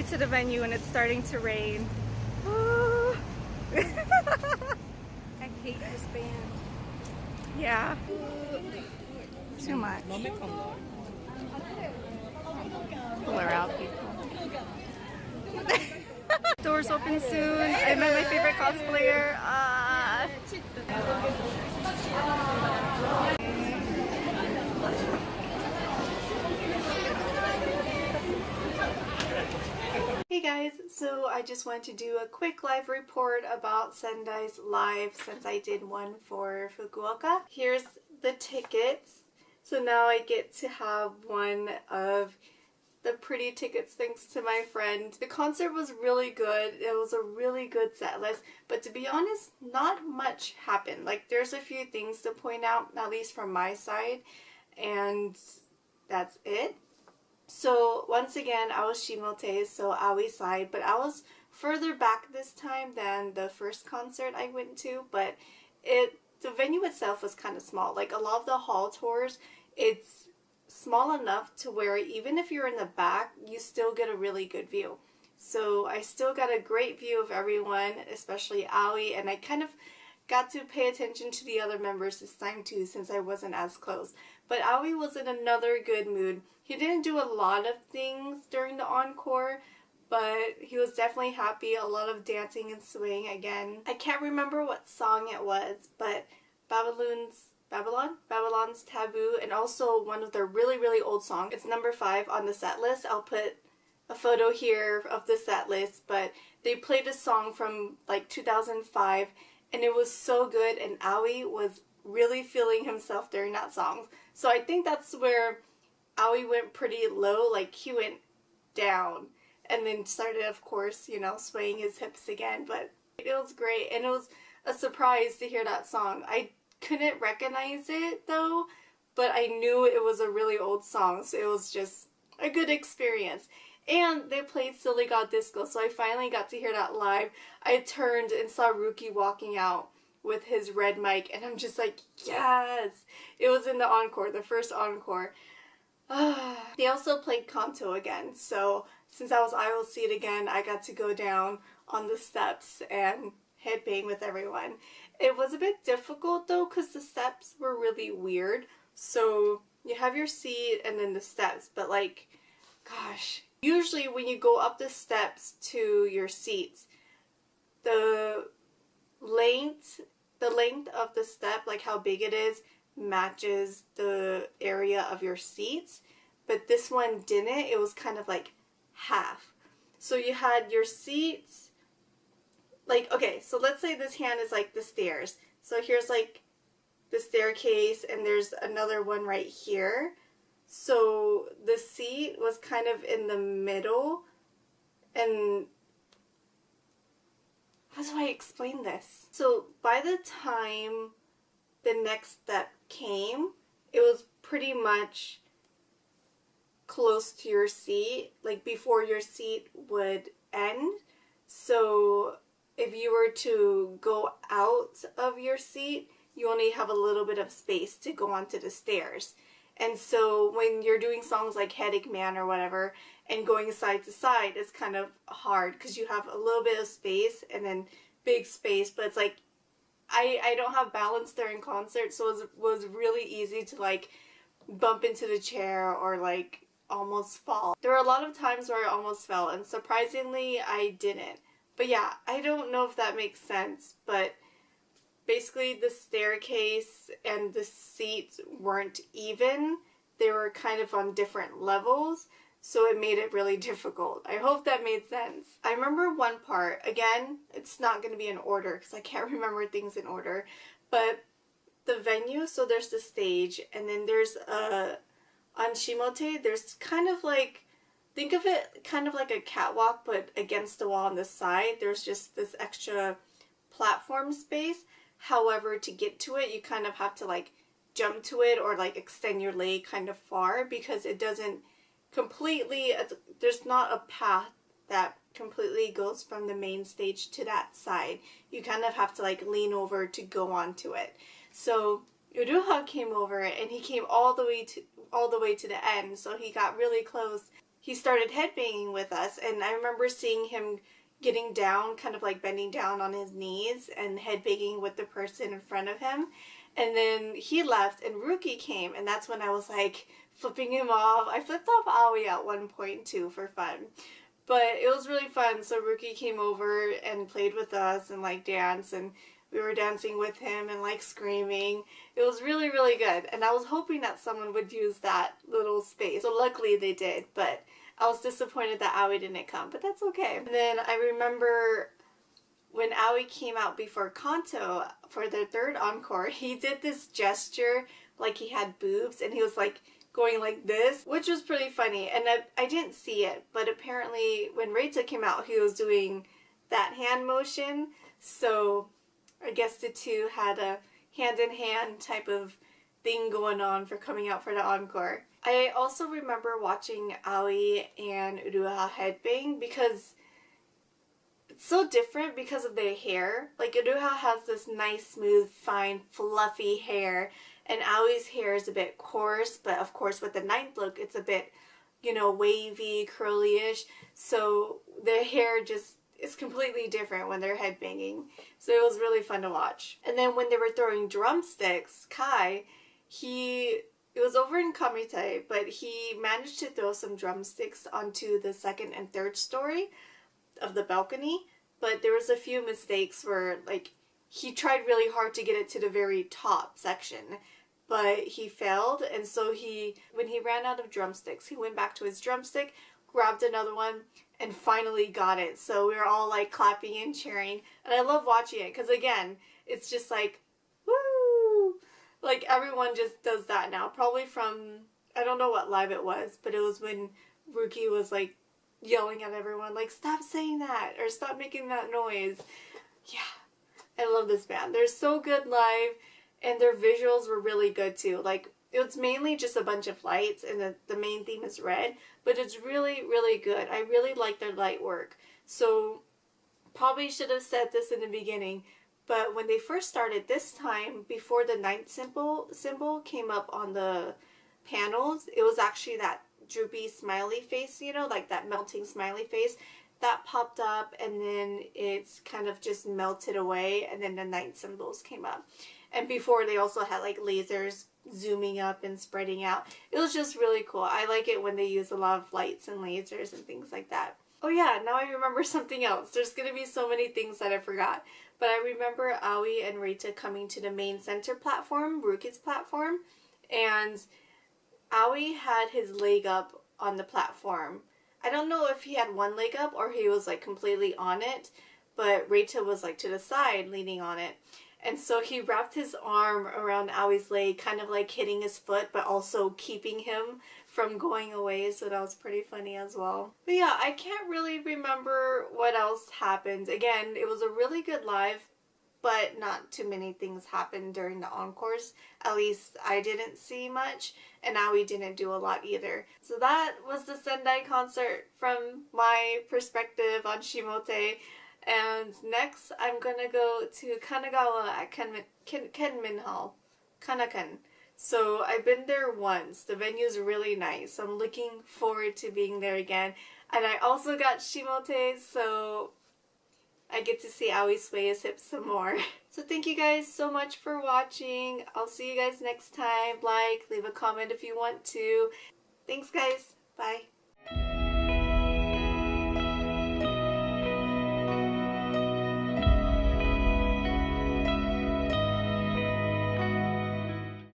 to the venue and it's starting to rain. I hate this band. Yeah. Too much. Blur out people. Doors open soon. I met my favorite cosplayer. Hey guys, so I just wanted to do a quick live report about Sendai's live since I did one for Fukuoka. Here's the tickets. So now I get to have one of the pretty tickets thanks to my friend. The concert was really good. It was a really good set list, but to be honest, not much happened. Like, there's a few things to point out, at least from my side, and that's it. So once again, I was Shimote, so Aoi side, but I was further back this time than the first concert I went to, but the venue itself was kind of small. Like, a lot of the hall tours, it's small enough to where even if you're in the back, you still get a really good view. So I still got a great view of everyone, especially Aoi, and I kind of got to pay attention to the other members this time too since I wasn't as close. But Aoi was in another good mood. He didn't do a lot of things during the encore, but he was definitely happy. A lot of dancing and swaying again. I can't remember what song it was, but Babylon's Taboo, and also one of their really old songs. It's number 5 on the set list. I'll put a photo here of the set list, but they played a song from like 2005 and it was so good, and Aoi was really feeling himself during that song. So I think that's where Aoi went pretty low, like he went down and then started, of course, you know, swaying his hips again. But it was great, and it was a surprise to hear that song. I couldn't recognize it though, but I knew it was a really old song, so it was just a good experience. And they played Silly God Disco, so I finally got to hear that live. I turned and saw Ruki walking out with his red mic, and I'm just like, yes! It was in the encore, the first encore. They also played Kanto again, so since I will see it again, I got to go down on the steps and headbang with everyone. It was a bit difficult though, because the steps were really weird. So you have your seat and then the steps, but like, gosh. Usually when you go up the steps to your seats, the length of the step, like how big it is, matches the area of your seats, but this one didn't. It was kind of like half. So you had your seats, like, okay, so let's say this hand is like the stairs. So here's like the staircase and there's another one right here. So the seat was kind of in the middle, and how do I explain this? So by the time the next step came, it was pretty much close to your seat, like before your seat would end. So if you were to go out of your seat, you only have a little bit of space to go onto the stairs. And so when you're doing songs like Headache Man or whatever and going side to side, it's kind of hard because you have a little bit of space and then big space, but it's like I don't have balance during concerts, so it was really easy to like bump into the chair or like almost fall. There were a lot of times where I almost fell, and surprisingly I didn't. But yeah, I don't know if that makes sense, but basically the staircase and the seats weren't even. They were kind of on different levels, so it made it really difficult. I hope that made sense. I remember one part, again, it's not going to be in order because I can't remember things in order, but the venue, so there's the stage, and then there's on Shimote, there's kind of like, think of it kind of like a catwalk, but against the wall on the side, there's just this extra platform space. However, to get to it, you kind of have to like jump to it or like extend your leg kind of far because it doesn't completely, there's not a path that completely goes from the main stage to that side. You kind of have to like lean over to go onto it. So Uruha came over and he came all the way to the end, so he got really close. he started headbanging with us, and I remember seeing him getting down, kind of like bending down on his knees and headbanging with the person in front of him. And then he left and Ruki came, and that's when I was like flipping him off. I flipped off Aoi at one point too for fun. But it was really fun. So Ruki came over and played with us and like danced, and we were dancing with him and like screaming. It was really, really good. And I was hoping that someone would use that little space. So luckily they did, but I was disappointed that Aoi didn't come, but that's okay. And then I remember when Aoi came out before Kanto for their third encore, he did this gesture like he had boobs, and he was like going like this, which was pretty funny. And I didn't see it, but apparently when Reita came out, he was doing that hand motion. So I guess the two had a hand-in-hand type of thing going on for coming out for the encore. I also remember watching Aoi and Uruha headbang because it's so different because of their hair. Like, Uruha has this nice, smooth, fine, fluffy hair, and Aoi's hair is a bit coarse, but of course with the ninth look, it's a bit, you know, wavy, curly-ish. So their hair just is completely different when they're headbanging. So it was really fun to watch. And then when they were throwing drumsticks, Kai, it was over in Kamite, but he managed to throw some drumsticks onto the second and third story of the balcony. But there was a few mistakes where, like, he tried really hard to get it to the very top section, but he failed. And so when he ran out of drumsticks, he went back to his drumstick, grabbed another one, and finally got it. So we were all like clapping and cheering. And I love watching it because, again, it's just like, woo! Like, everyone just does that now. Probably from, I don't know what live it was, but it was when Ruki was like yelling at everyone, like, stop saying that, or stop making that noise. Yeah, I love this band. They're so good live, and their visuals were really good too. Like, it was mainly just a bunch of lights, and the main theme is red, but it's really, really good. I really like their light work. So, probably should have said this in the beginning, but when they first started this time, before the ninth symbol came up on the panels, it was actually that droopy smiley face, you know, like that melting smiley face. That popped up, and then it's kind of just melted away, and then the ninth symbols came up. And before, they also had like lasers zooming up and spreading out. It was just really cool. I like it when they use a lot of lights and lasers and things like that. Oh yeah, now I remember something else. There's going to be so many things that I forgot. But I remember Aoi and Reita coming to the main center platform, Ruki's platform, and Aoi had his leg up on the platform. I don't know if he had one leg up or he was like completely on it, but Reita was like to the side leaning on it. And so he wrapped his arm around Aoi's leg, kind of like hitting his foot, but also keeping him from going away. So that was pretty funny as well. But yeah, I can't really remember what else happened. Again, it was a really good live, but not too many things happened during the encores. At least I didn't see much, and Aoi didn't do a lot either. So that was the Sendai concert from my perspective on Shimote. And next, I'm gonna go to Kanagawa at Kenmin Hall, Kanakan. So I've been there once. The venue's really nice. I'm looking forward to being there again. And I also got Shimote, so I get to see Aoi sway his hips some more. So thank you guys so much for watching. I'll see you guys next time. Like, leave a comment if you want to. Thanks guys. Bye.